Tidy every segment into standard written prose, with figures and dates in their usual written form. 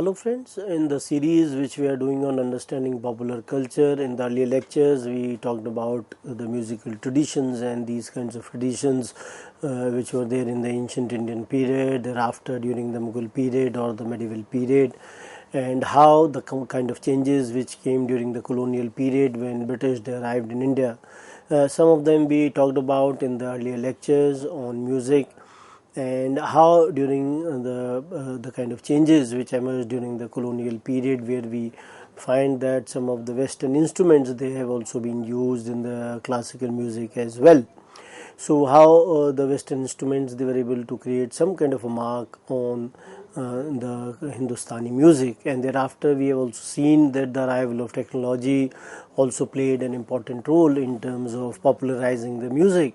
Hello friends, in the series which we are doing on understanding popular culture, in the earlier lectures we talked about the musical traditions and these kinds of traditions which were there in the ancient Indian period, thereafter during the Mughal period or the medieval period, and how the kind of changes which came during the colonial period when British they arrived in India. Some of them we talked about in the earlier lectures on music, and how during the kind of changes which emerged during the colonial period, where we find that some of the Western instruments they have also been used in the classical music as well. So how the Western instruments they were able to create some kind of a mark on the Hindustani music, and thereafter we have also seen that the arrival of technology also played an important role in terms of popularizing the music,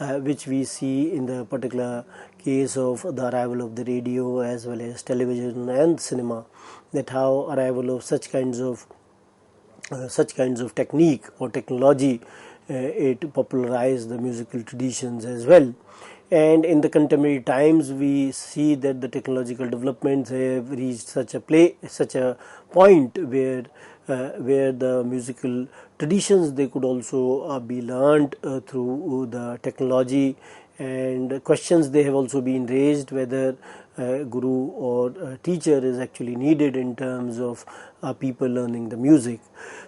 which we see in the particular case of the arrival of the radio as well as television and cinema, that how arrival of such kinds of technique or technology it popularized the musical traditions as well. And in the contemporary times we see that the technological developments have reached such a point where the musical traditions they could also be learned through the technology, and questions they have also been raised whether guru or teacher is actually needed in terms of people learning the music.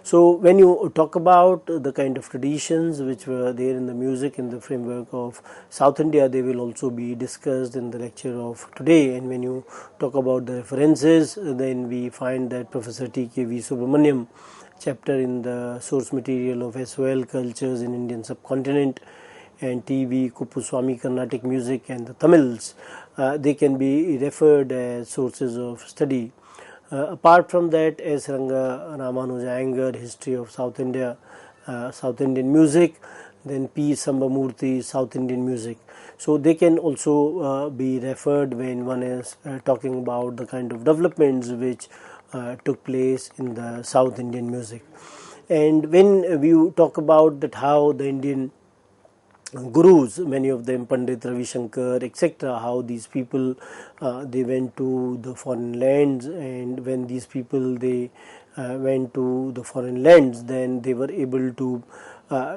So when you talk about the kind of traditions which were there in the music in the framework of South India, they will also be discussed in the lecture of today. And when you talk about the references, then we find that Professor T.K.V. Subramaniam chapter in the source material of SOL cultures in Indian subcontinent and T.V. Kuppuswamy Carnatic music and the Tamils, they can be referred as sources of study. Apart from that, S. Ranga Ramanuja Iyengar, History of South India, South Indian music, then P. Sambamurthy, South Indian music. So they can also be referred when one is talking about the kind of developments which took place in the South Indian music. And when we talk about that how the Indian gurus, many of them Pandit Ravi Shankar, etc., how these people they went to the foreign lands, and when these people they went to the foreign lands, then they were able to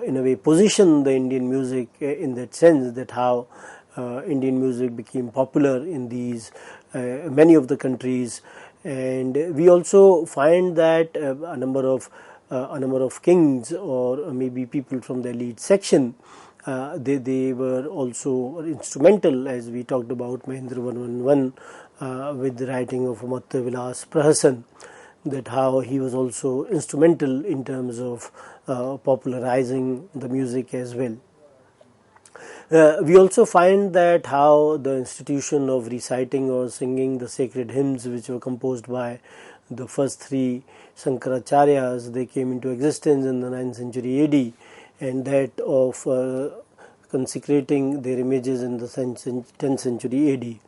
in a way position the Indian music in that sense, that how Indian music became popular in these many of the countries. And we also find that a number of kings or maybe people from the elite section, they were also instrumental, as we talked about Mahendra 111 with the writing of Amartya Vilas Prahasan, that how he was also instrumental in terms of popularizing the music as well. We also find that how the institution of reciting or singing the sacred hymns which were composed by the first three Shankaracharyas, they came into existence in the 9th century AD, and that of consecrating their images in the 10th century AD.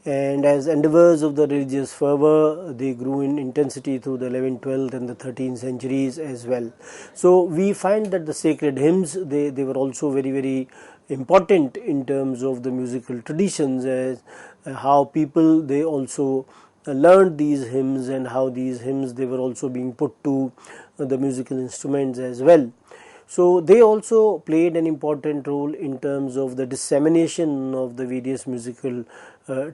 And as endeavors of the religious fervor, they grew in intensity through the 11th, 12th and the 13th centuries as well. So we find that the sacred hymns, they were also very, very important in terms of the musical traditions, as how people they also learned these hymns, and how these hymns they were also being put to the musical instruments as well. So they also played an important role in terms of the dissemination of the various musical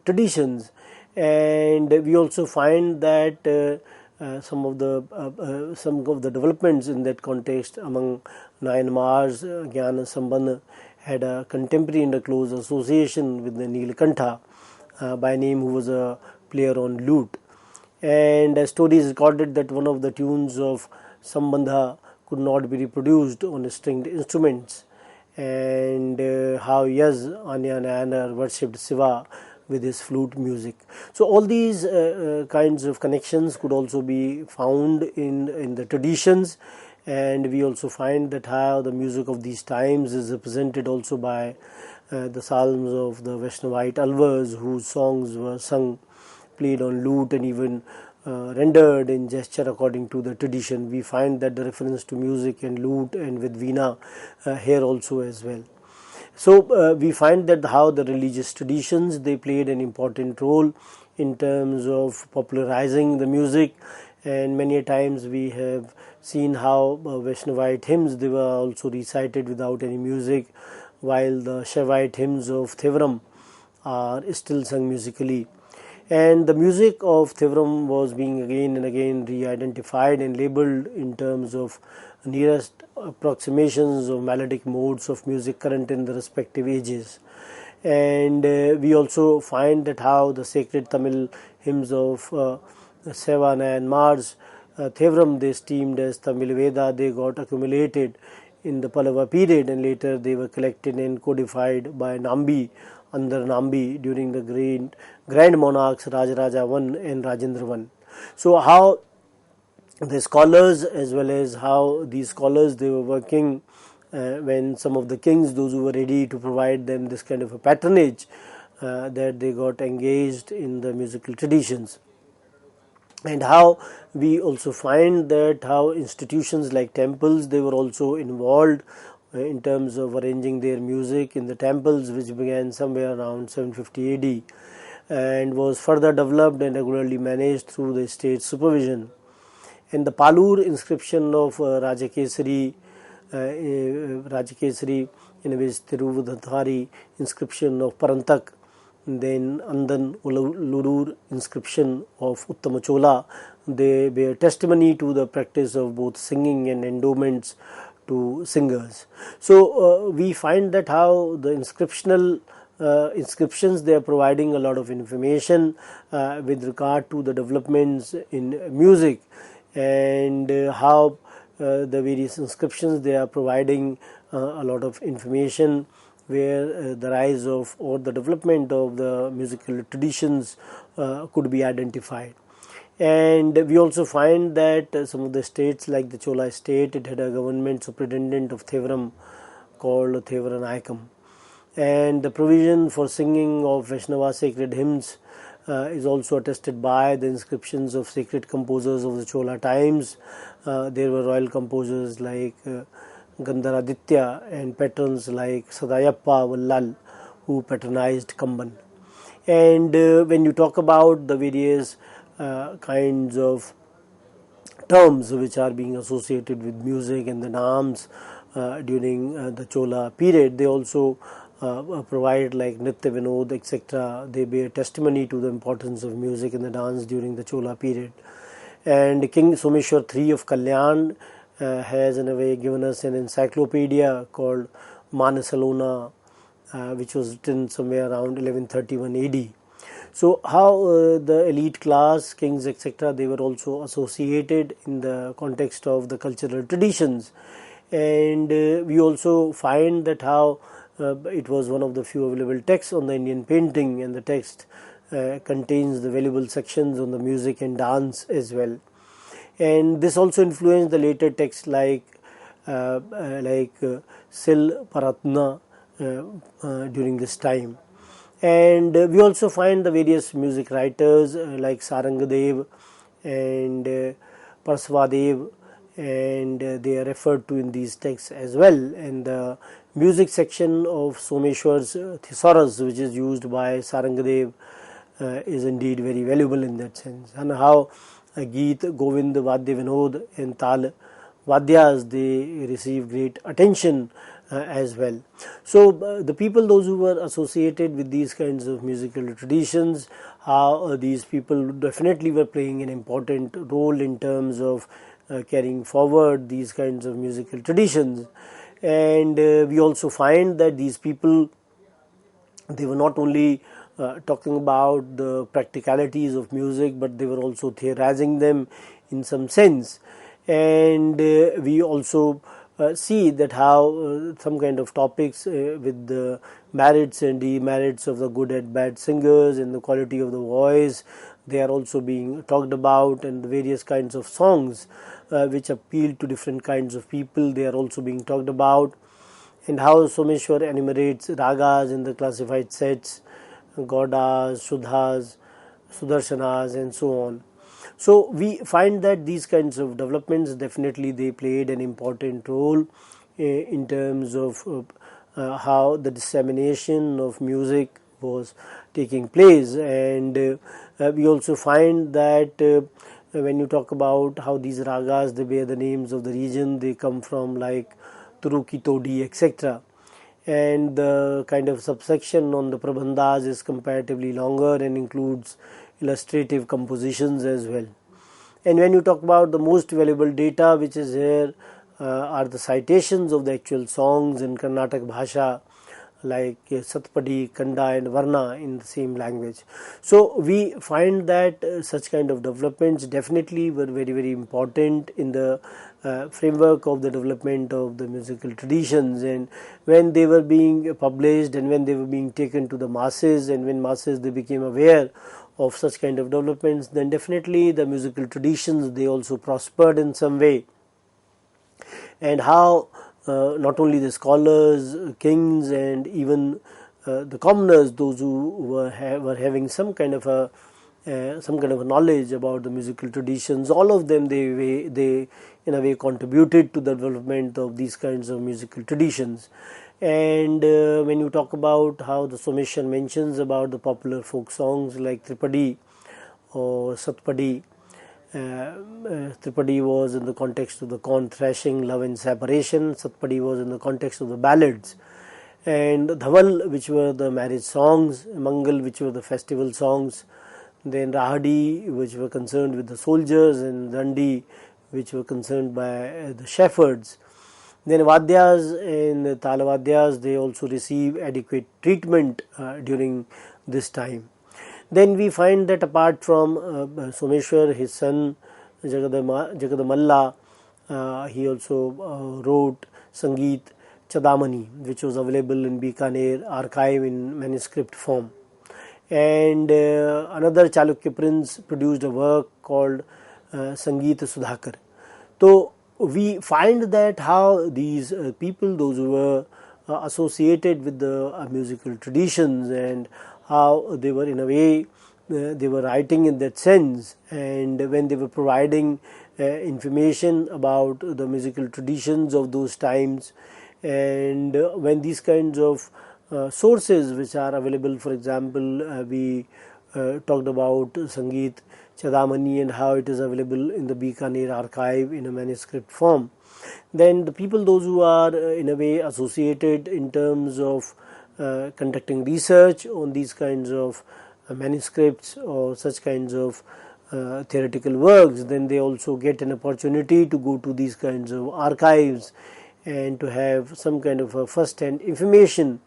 traditions. And we also find that some of the developments in that context among Nayanmar's Jnana Sambandha had a contemporary and a close association with the Nilkantha by name, who was a player on lute. And a story is recorded that one of the tunes of Sambandha could not be reproduced on stringed instruments, and how Yaz Anya Nayanar worshipped Shiva with his flute music. So all these kinds of connections could also be found in the traditions, and we also find that how the music of these times is represented also by the psalms of the Vaishnavite alvars, whose songs were sung, played on lute, and even rendered in gesture according to the tradition. We find that the reference to music and lute and with veena here also as well. So we find that how the religious traditions they played an important role in terms of popularizing the music, and many a times we have seen how Vaishnavite hymns, they were also recited without any music, while the Shaivite hymns of Thevram are still sung musically. And the music of Thevram was being again and again re-identified and labeled in terms of nearest approximations of melodic modes of music current in the respective ages. And we also find that how the sacred Tamil hymns of Sevana and Mars, Thevram, they steamed as Tamil Veda, they got accumulated in the Pallava period, and later they were collected and codified by Nambi, under Nambi, during the grand monarchs Rajaraja I and Rajendra I. So how the scholars, as well as how these scholars, they were working when some of the kings, those who were ready to provide them this kind of a patronage, that they got engaged in the musical traditions. And how we also find that how institutions like temples, they were also involved in terms of arranging their music in the temples, which began somewhere around 750 AD and was further developed and regularly managed through the state supervision. And the Palur inscription of Rajakesari, in which Tiruvadhari inscription of Parantak, then Andan Lurur inscription of Uttamachola, they bear testimony to the practice of both singing and endowments to singers. So we find that how the inscriptions, they are providing a lot of information with regard to the developments in music, and how the various inscriptions, they are providing a lot of information where the rise of or the development of the musical traditions could be identified. And we also find that some of the states, like the Chola state, it had a government superintendent of Thevram called Thevara Nayakam. And the provision for singing of Vaishnava sacred hymns is also attested by the inscriptions of sacred composers of the Chola times. There were royal composers like Gandharaditya and patrons like Sadayappa Vallal, who patronized Kamban. And when you talk about the various kinds of terms which are being associated with music and the dance during the Chola period, they also provide like Nritya Vinod, etc. They bear testimony to the importance of music and the dance during the Chola period. And King Someshwar III of Kalyan has in a way given us an encyclopedia called Manasalona, which was written somewhere around 1131 AD. So how the elite class, kings, etc., they were also associated in the context of the cultural traditions. And we also find that how it was one of the few available texts on the Indian painting, and the text contains the valuable sections on the music and dance as well. And this also influenced the later texts like Sil Paratna during this time. And we also find the various music writers like Sarangadev and Parsvadev, and they are referred to in these texts as well. And the music section of Someshwar's thesaurus, which is used by Sarangadev, is indeed very valuable in that sense. And how Geet, Govind, Vadya Vinod and Tal Vadyas, they receive great attention as well. So the people, those who were associated with these kinds of musical traditions, how these people definitely were playing an important role in terms of carrying forward these kinds of musical traditions. And we also find that these people, they were not only talking about the practicalities of music, but they were also theorizing them in some sense. And we also see that how some kind of topics with the merits and demerits of the good and bad singers and the quality of the voice, they are also being talked about, and the various kinds of songs which appeal to different kinds of people, they are also being talked about. And how Someshwar enumerates ragas in the classified sets, Gaudas, Shuddhas, Sudarshanas, and so on. So we find that these kinds of developments, definitely they played an important role in terms of how the dissemination of music was taking place. And we also find that when you talk about how these ragas, they bear the names of the region, they come from like Turuki, Todi, etc. And the kind of subsection on the prabandhas is comparatively longer and includes illustrative compositions as well. And when you talk about the most valuable data which is here are the citations of the actual songs in Karnataka Bhasha, like Satpadi, Kanda and Varna in the same language. So we find that such kind of developments definitely were very, very important in the framework of the development of the musical traditions, and when they were being published and when they were being taken to the masses, and when masses they became aware of such kind of developments, then definitely the musical traditions, they also prospered in some way. And how not only the scholars, kings and even the commoners, those who were having some kind of a knowledge about the musical traditions, all of them they in a way contributed to the development of these kinds of musical traditions. And when you talk about how the Someshwar mentions about the popular folk songs like Tripadi or Satpadi, Tripadi was in the context of the corn thrashing, love and separation. Satpadi was in the context of the ballads, and Dhaval, which were the marriage songs, Mangal, which were the festival songs, then Rahadi, which were concerned with the soldiers, and Dandi, which were concerned by the shepherds. Then Vadyas and Talavadyas, they also receive adequate treatment during this time. Then we find that apart from Someshwar, his son Jagadamalla, he also wrote Sangeet Chadamani, which was available in Bikaner archive in manuscript form. And another Chalukya prince produced a work called Sangeet Sudhakar. So we find that how these people, those who were associated with the musical traditions, and how they were in a way they were writing in that sense, and when they were providing information about the musical traditions of those times, and when these kinds of sources which are available, for example, we talked about Sangeet Chadamani and how it is available in the Bikaner archive in a manuscript form. Then the people, those who are in a way associated in terms of conducting research on these kinds of manuscripts or such kinds of theoretical works, then they also get an opportunity to go to these kinds of archives and to have some kind of a first-hand information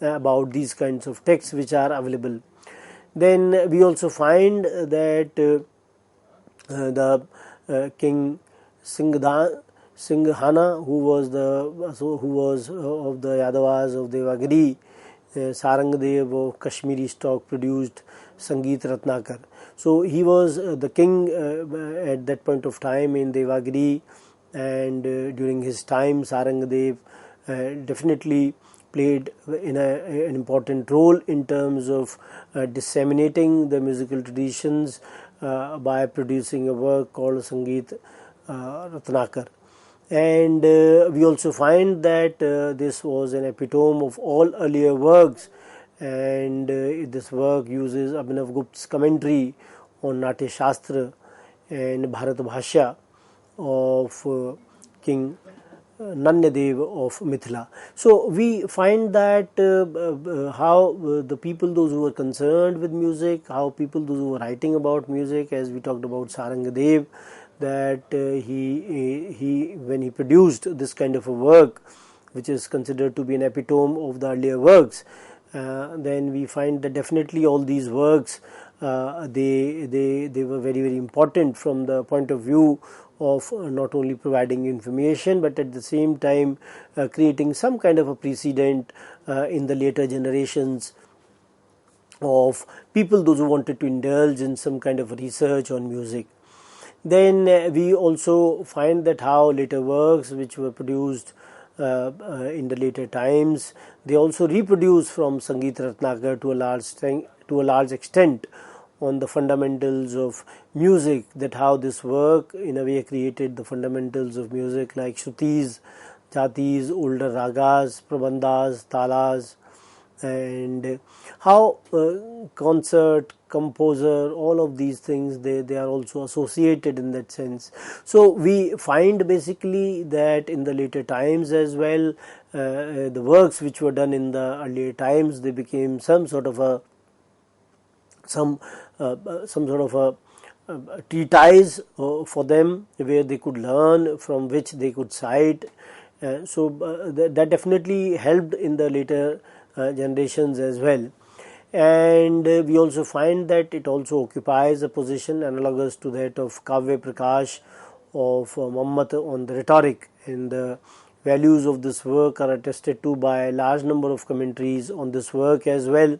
about these kinds of texts which are available. Then we also find that the King Singhana, who was of the Yadavas of Devagiri, Sarangadev of Kashmiri stock, produced Sangeet Ratnakar. So he was the king at that point of time in Devagiri, and during his time Sarangadev definitely played an important role in terms of disseminating the musical traditions by producing a work called Sangeet Ratnakar. And we also find that this was an epitome of all earlier works, and this work uses Abhinav Gupta's commentary on Natya Shastra and Bharat Bhashya of King Nanyadev of Mithila. So we find that how the people, those who were concerned with music, how people, those who were writing about music, as we talked about Sarangadev, that he when he produced this kind of a work, which is considered to be an epitome of the earlier works, then we find that definitely all these works they were very, very important from the point of view of not only providing information, but at the same time creating some kind of a precedent in the later generations of people, those who wanted to indulge in some kind of research on music. Then we also find that how later works which were produced in the later times, they also reproduce from Sangeet Ratnakar to a large extent on the fundamentals of music, that how this work in a way created the fundamentals of music like Shrutis, Jatis, older ragas, prabandhas, talas, and how concert, composer, all of these things, they are also associated in that sense. So we find basically that in the later times as well, the works which were done in the earlier times, they became some sort of a treatise for them, where they could learn, from which they could cite. That definitely helped in the later generations as well. And we also find that it also occupies a position analogous to that of Kavya Prakash of Muhammad on the rhetoric, and the values of this work are attested to by a large number of commentaries on this work as well.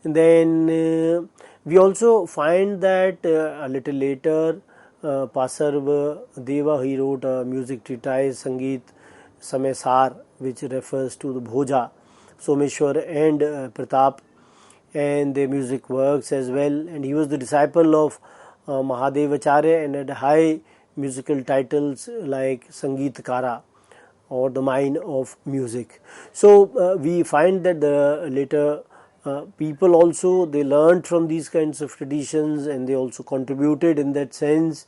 And then we also find that a little later, Pasarva Deva, he wrote a music treatise, Sangeet Samesar, which refers to the Bhoja, Someshwar and Pratap, and their music works as well. And he was the disciple of Mahadevacharya and had high musical titles like Sangeetkara, or the mine of music. So we find that the later people also, they learned from these kinds of traditions, and they also contributed in that sense.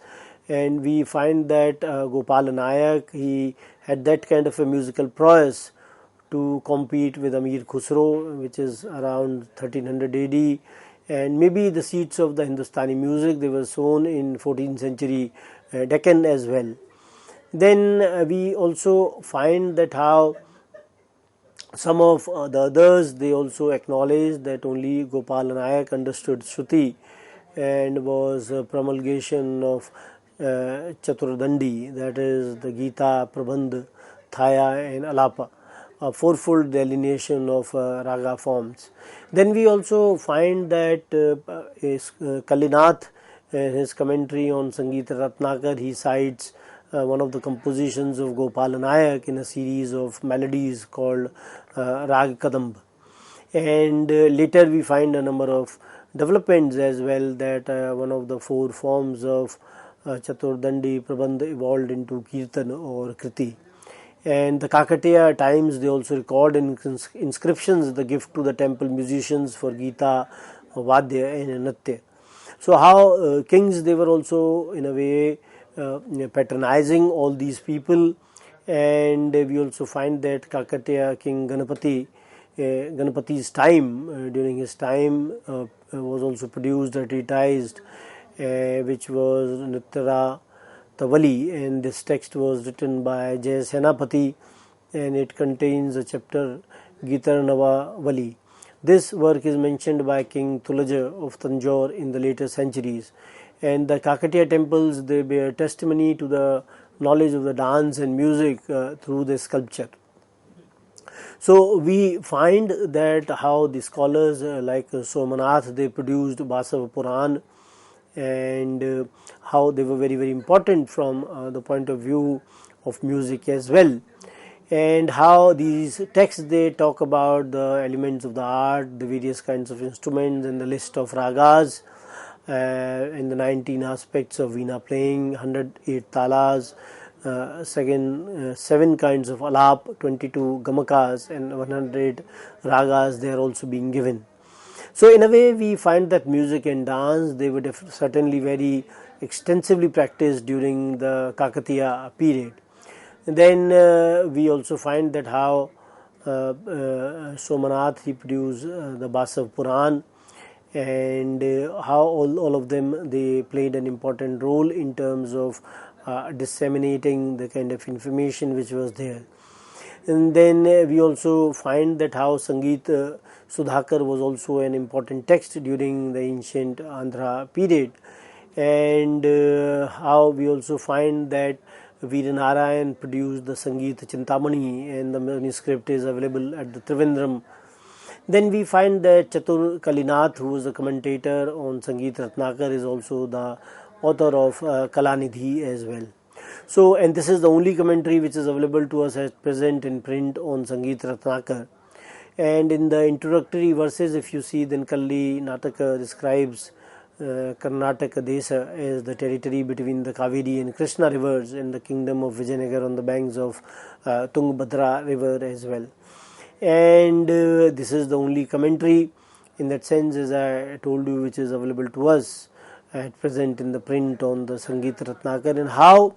And we find that Gopala Nayak, he had that kind of a musical prowess to compete with Amir Khusro, which is around 1300 AD, and maybe the seeds of the Hindustani music, they were sown in 14th century Deccan as well. Then we also find that how some of the others, they also acknowledge that only Gopala Nayak understood Shruti, and was a promulgation of Chaturdandi, that is the Gita, Prabandh, Thaya and Alapa, a fourfold delineation of raga forms. Then we also find that Kalinath, his commentary on Sangeeta Ratnakar, he cites one of the compositions of Gopala Nayak in a series of melodies called Rag Kadamb. And later we find a number of developments as well, that one of the four forms of Chaturdandi Prabandh evolved into Kirtan or Kriti. And the Kakatiya times, they also record in inscriptions the gift to the temple musicians for Gita, Vadya and Natya. So how kings, they were also in a way patronizing all these people. And we also find that Kakatiya king Ganapati's time, during his time, was also produced or treatised, which was Nittara Tavali, and this text was written by Jay Senapati, and it contains a chapter Gitarnava Vali. This work is mentioned by King Tulaja of Tanjore in the later centuries, and the Kakatiya temples, they bear testimony to the knowledge of the dance and music through the sculpture. So we find that how the scholars like Somanath, they produced Basava Puran, and how they were very, very important from the point of view of music as well, and how these texts, they talk about the elements of the art, the various kinds of instruments, and the list of ragas, and the 19 aspects of veena playing, 108 talas, 7 kinds of alap, 22 gamakas, and 100 ragas, they are also being given. So in a way, we find that music and dance, they were certainly very extensively practiced during the Kakatiya period. And then we also find that how Somanath, he produced the Basav Puran, and how all of them, they played an important role in terms of disseminating the kind of information which was there. And then we also find that how Sangeet Sudhakar was also an important text during the ancient Andhra period, and how we also find that Veeranarayan produced the Sangeet Chintamani, and the manuscript is available at the Trivandrum. Then we find that Chatur Kalinath, who was a commentator on Sangeet Ratnakar, is also the author of Kalanidhi as well. So, and this is the only commentary which is available to us at present in print on Sangeet Ratnakar. And in the introductory verses, if you see, then Kalli Nataka describes Karnataka Desa as the territory between the Kaveri and Krishna rivers, and the kingdom of Vijayanagar on the banks of Tungabhadra river as well. and this is the only commentary in that sense, as I told you, which is available to us at present in the print on the Sangeet Ratnakar, and how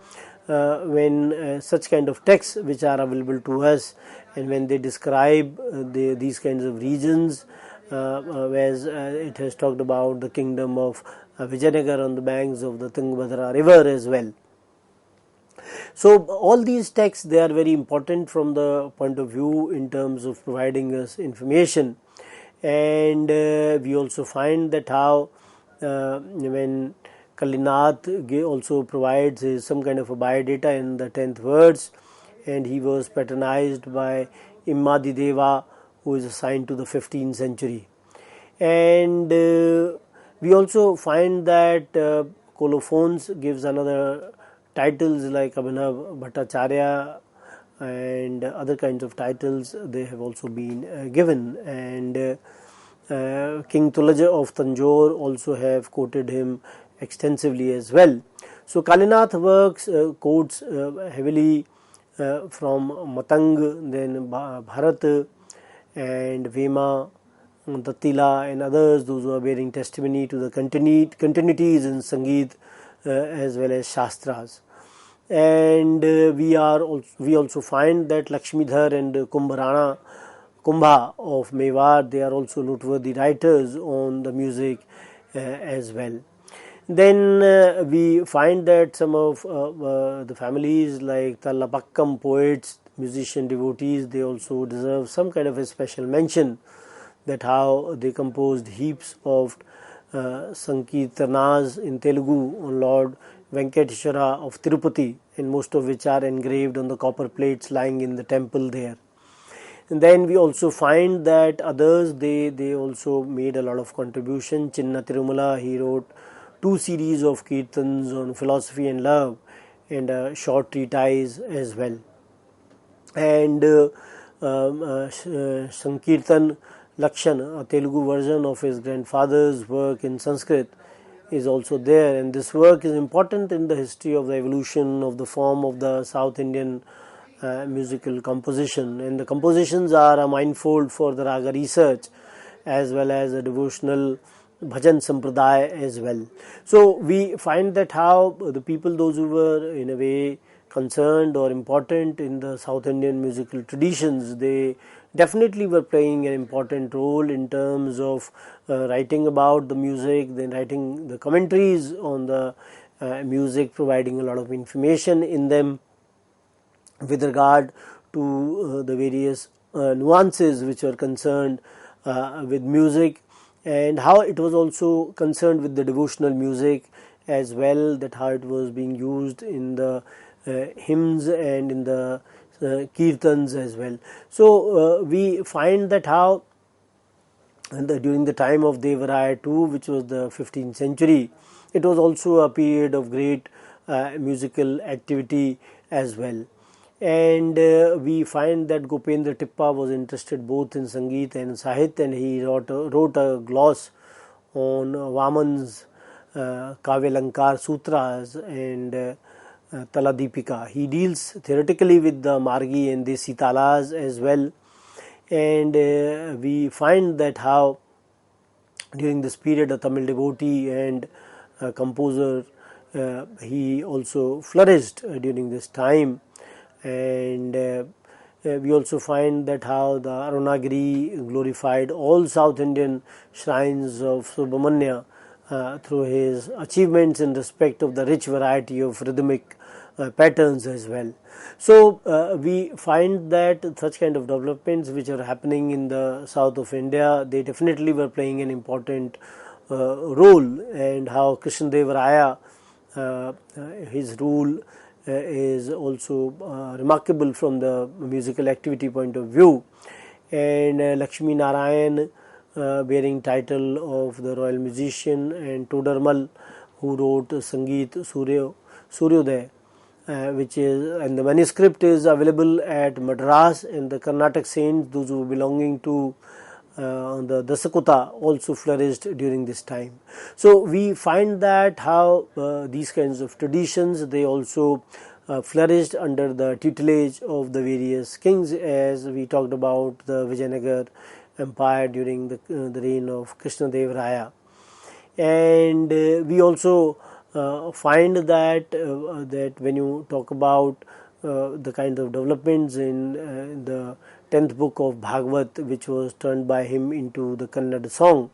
when such kind of texts which are available to us, and when they describe these kinds of regions, whereas it has talked about the kingdom of Vijayanagar on the banks of the Tungabhadra river as well. So all these texts, they are very important from the point of view in terms of providing us information, and we also find that how when Kalinath also provides some kind of a biodata in the 10th verse, and he was patronized by Immadideva, who is assigned to the 15th century. And we also find that colophons gives another titles like Abhinav Bhattacharya and other kinds of titles they have also been given, and King Tulaja of Tanjore also have quoted him extensively as well. So Kalinath works quotes heavily from Matang, then Bharat and Vema, Dattila and others, those who are bearing testimony to the continuities in Sangeet as well as Shastras. And we also find that Lakshmidhar and Kumbha of Mewar, they are also noteworthy writers on the music as well. Then we find that some of the families like Tallapakkam poets, musician devotees, they also deserve some kind of a special mention, that how they composed heaps of Sankirtanas in Telugu on Lord Venkateshwara of Tirupati, and most of which are engraved on the copper plates lying in the temple there. And then we also find that others, they also made a lot of contribution. Chinna Tirumala, he wrote 2 series of kirtans on philosophy and love, and a short treatise as well. And Sankirtan Lakshan, a Telugu version of his grandfather's work in Sanskrit, is also there, and this work is important in the history of the evolution of the form of the South Indian musical composition. And the compositions are a mindfold for the raga research as well as a devotional bhajan sampradaya as well. So we find that how the people, those who were in a way concerned or important in the South Indian musical traditions, they definitely were playing an important role in terms of writing about the music, then writing the commentaries on the music, providing a lot of information in them with regard to the various nuances which are concerned with music, and how it was also concerned with the devotional music as well, that how it was being used in the hymns and in the kirtans as well. So we find that how during the time of Devaraya II, which was the 15th century, it was also a period of great musical activity as well. And we find that Gopendra Tippa was interested both in Sangeet and Sahit, and he wrote a gloss on Vaman's Kavyalankar Sutras and Taladipika. He deals theoretically with the Margi and the Sitalas as well, and we find that how during this period a Tamil devotee and composer, he also flourished during this time. And we also find that how the Arunagiri glorified all South Indian shrines of Subramanya through his achievements in respect of the rich variety of rhythmic patterns as well. So we find that such kind of developments which are happening in the south of India, they definitely were playing an important role, and how Krishnadevaraya, his rule is also remarkable from the musical activity point of view, and Lakshmi Narayan bearing title of the royal musician, and Todarmal, who wrote Sangeet Suryodaya, which is, and the manuscript is available at Madras, and the Carnatic saints, those who belonging to the Dasakuta, also flourished during this time. So we find that how these kinds of traditions, they also flourished under the tutelage of the various kings, as we talked about the Vijayanagar Empire during the reign of Krishnadev Raya. And we also find that when you talk about the kind of developments in the 10th book of Bhagavad, which was turned by him into the Kannada song,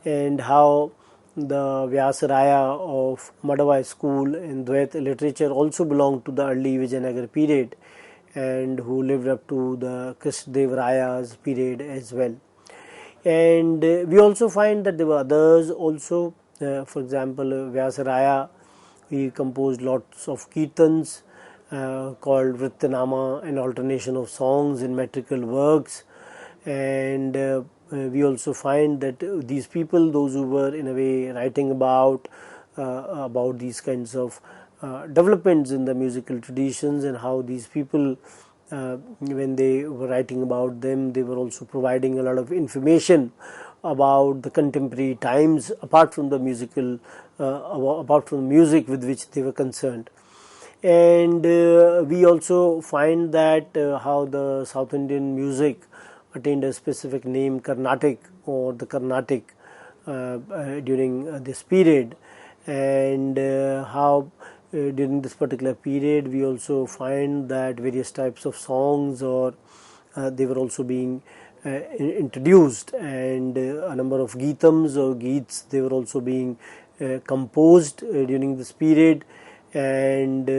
and how the Vyasaraya of Madavai school and Dvaita literature also belonged to the early Vijayanagar period, and who lived up to the Krishnadev Raya's period as well. And we also find that there were others also. For example, Vyasaraya, he composed lots of kirtans called Vrittanama, an alternation of songs in metrical works. And we also find that these people, those who were in a way writing about these kinds of developments in the musical traditions, and how these people, when they were writing about them, they were also providing a lot of information about the contemporary times, apart from the music with which they were concerned. And we also find that how the South Indian music attained a specific name, Carnatic, or the Carnatic, during this period, and how during this particular period we also find that various types of songs, or they were also being introduced, and a number of Geetams or Geets, they were also being composed during this period. And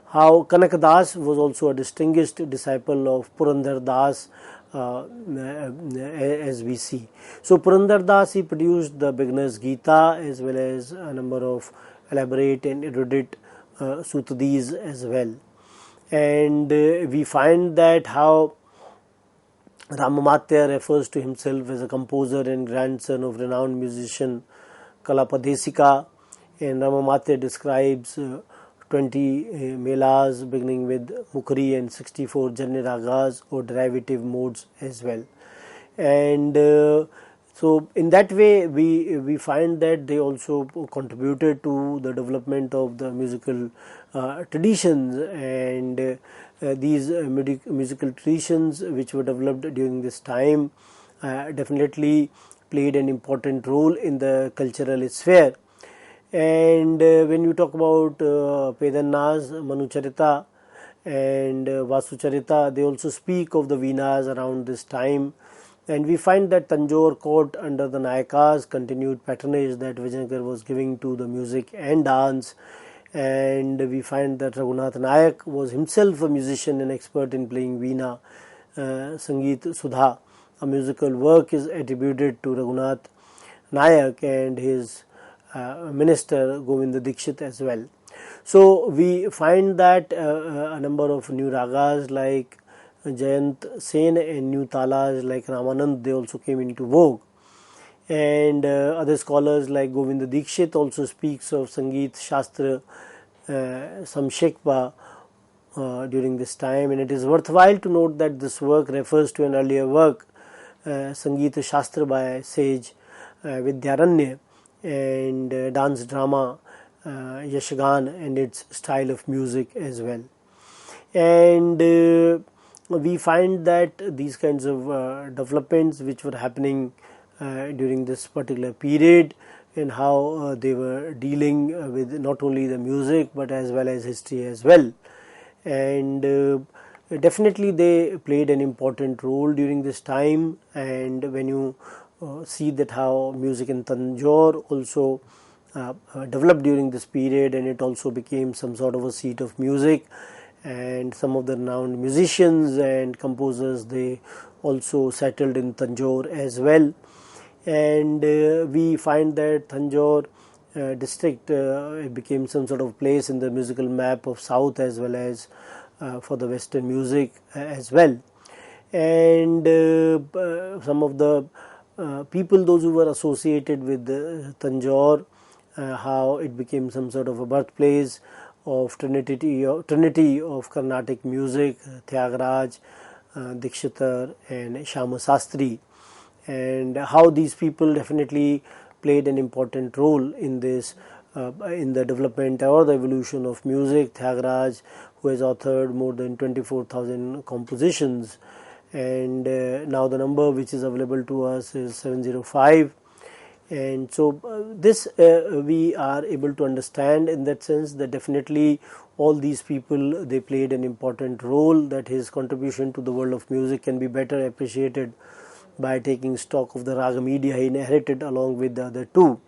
how Kanakadas was also a distinguished disciple of Purandar Das, as we see. So Purandar Das, he produced the beginner's Gita as well as a number of elaborate and erudite Sutadis as well. And we find that how Ramamatya refers to himself as a composer and grandson of renowned musician Kalapadesika, and Ramamatya describes 20 melas beginning with Mukhari and 64 Janya Ragas or derivative modes as well. And so in that way we find that they also contributed to the development of the musical traditions, and these musical traditions which were developed during this time definitely played an important role in the cultural sphere. And when you talk about Pedannas, Manucharita and Vasucharita, they also speak of the Veenas around this time. And we find that Tanjore court under the Nayakas continued patronage that Vijayanagar was giving to the music and dance. And we find that Raghunath Nayak was himself a musician and expert in playing Veena. Sangeet Sudha, a musical work, is attributed to Raghunath Nayak and his minister Govinda Dikshit as well. So we find that a number of new ragas like Jayant Sen and new talas like Ramanand, they also came into vogue. And other scholars like Govinda Dikshit also speaks of Sangeet Shastra Samshekpa during this time. And it is worthwhile to note that this work refers to an earlier work, Sangeet Shastra by sage Vidyaranya, and dance drama Yashagan and its style of music as well. And we find that these kinds of developments which were happening during this particular period, and how they were dealing with not only the music but as well as history as well. And definitely they played an important role during this time. And when you see that how music in Tanjore also developed during this period, and it also became some sort of a seat of music, and some of the renowned musicians and composers, they also settled in Tanjore as well. And we find that Tanjore district it became some sort of place in the musical map of South as well as for the Western music as well. And some of the people, those who were associated with Tanjore, how it became some sort of a birthplace of trinity of Carnatic music, Tyagaraj, Dikshitar and Shyama Sastri, and how these people definitely played an important role in this in the development or the evolution of music. Thyagaraja, who has authored more than 24,000 compositions, and now the number which is available to us is 705. And so this we are able to understand in that sense that definitely all these people, they played an important role, that his contribution to the world of music can be better appreciated by taking stock of the raga media he inherited along with the other two.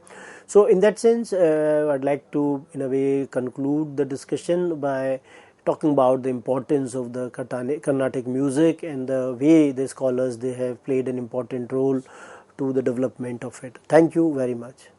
So in that sense, I'd like to in a way conclude the discussion by talking about the importance of the Carnatic music and the way the scholars, they have played an important role to the development of it. Thank you very much.